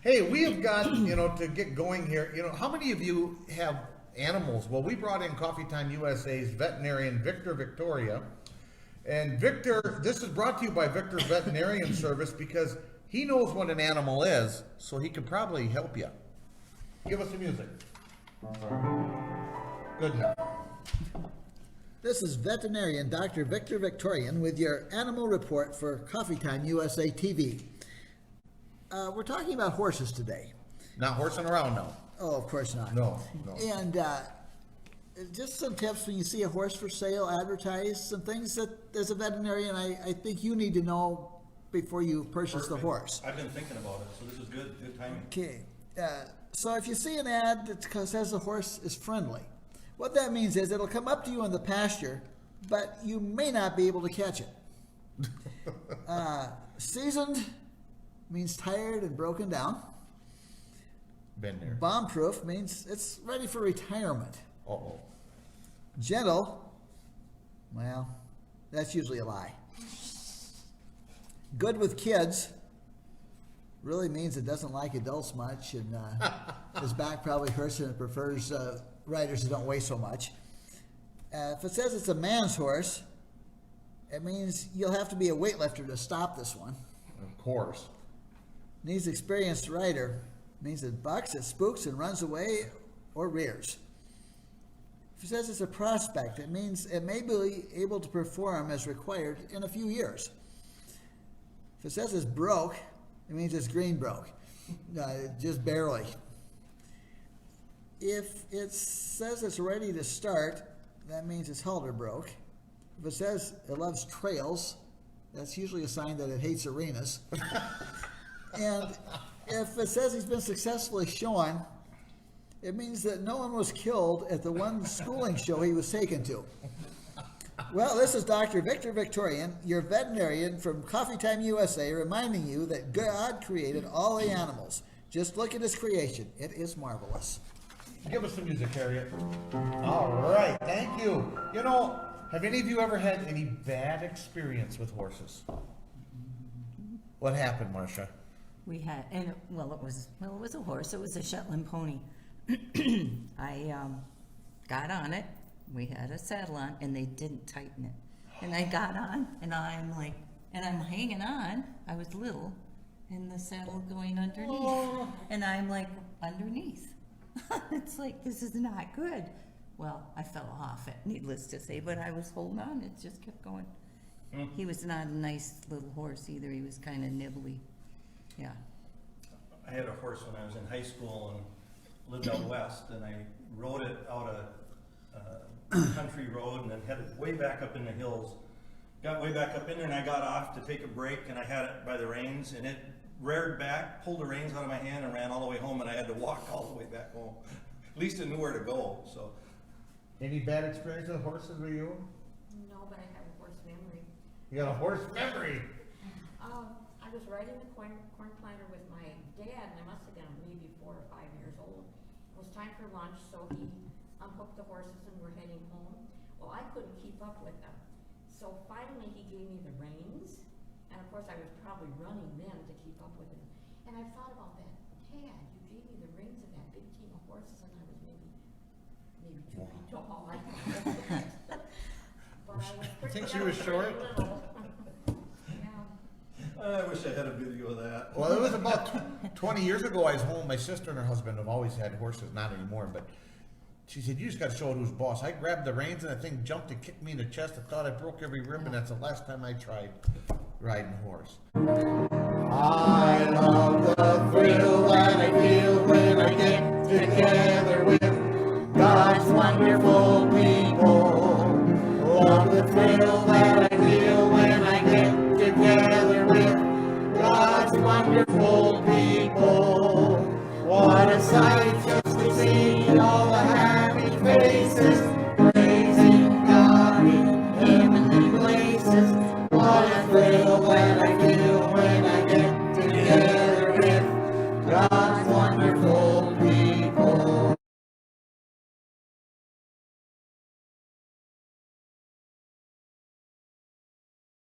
Hey, we have got, to get going here, how many of you have animals? Well, we brought in Coffee Time USA's veterinarian, Victor Victoria. And Victor, this is brought to you by Victor's Veterinarian Service because he knows what an animal is, so he can probably help you. Give us the music. Good enough. This is veterinarian Dr. Victor Victorian with your animal report for Coffee Time USA TV. We're talking about horses today. Not horsing around now. Oh, of course not. No. And just some tips when you see a horse for sale advertised, some things that as a veterinarian I think you need to know before you purchase the horse. I've been thinking about it, so this is good timing. Okay. So if you see an ad that says the horse is friendly, what that means is it'll come up to you in the pasture, but you may not be able to catch it. Seasoned means tired and broken down. Been there. Bomb-proof means it's ready for retirement. Uh-oh. Gentle, well, that's usually a lie. Good with kids really means it doesn't like adults much, and his back probably hurts and it prefers riders who don't weigh so much. If it says it's a man's horse, it means you'll have to be a weightlifter to stop this one. Of course. Needs experienced rider, means it bucks, it spooks, and runs away or rears. If it says it's a prospect, it means it may be able to perform as required in a few years. If it says it's broke, it means it's green broke, just barely. If it says it's ready to start, that means it's halter broke. If it says it loves trails, that's usually a sign that it hates arenas. And if it says he's been successfully shown, it means that no one was killed at the one schooling show he was taken to. Well, this is Dr. Victor Victorian, your veterinarian from Coffee Time USA, reminding you that God created all the animals. Just look at his creation. It is marvelous. Give us the music, Harriet. All right, thank you. Have any of you ever had any bad experience with horses? What happened, Marcia? We had, and it was a horse. It was a Shetland pony. I got on it. We had a saddle on, and they didn't tighten it. And I got on, and I'm hanging on. I was little, and the saddle going underneath, and I'm like underneath. It's like, this is not good. Well, I fell off it, needless to say, but I was holding on. It just kept going. He was not a nice little horse either. He was kind of nibbly. Yeah. I had a horse when I was in high school and lived out west, and I rode it out a country road and then headed way back up in the hills. Got way back up in there, and I got off to take a break, and I had it by the reins, and it reared back, pulled the reins out of my hand, and ran all the way home, and I had to walk all the way back home. At least I knew where to go. So. Any bad experience with horses with you? No, but I have a horse memory. You got a horse memory. I was riding the corn planter with my dad, and I must have been maybe 4 or 5 years old. It was time for lunch, so he unhooked the horses and we're heading home. Well, I couldn't keep up with them. So finally he gave me the reins, and of course I was probably running then to keep up with him. And I thought about that. Dad, you gave me the reins of that big team of horses, and I was maybe 2 feet tall. I but I was pretty Think she was short? little. I wish I had a video of that. Well, it was about 20 years ago. I was home. My sister and her husband have always had horses, not anymore, but she said, you just got to show it who's boss. I grabbed the reins and the thing jumped and kicked me in the chest. I thought I broke every rib, and that's the last time I tried riding a horse. I love the thrill that I feel when I get together with God's wonderful people. Love the thrill that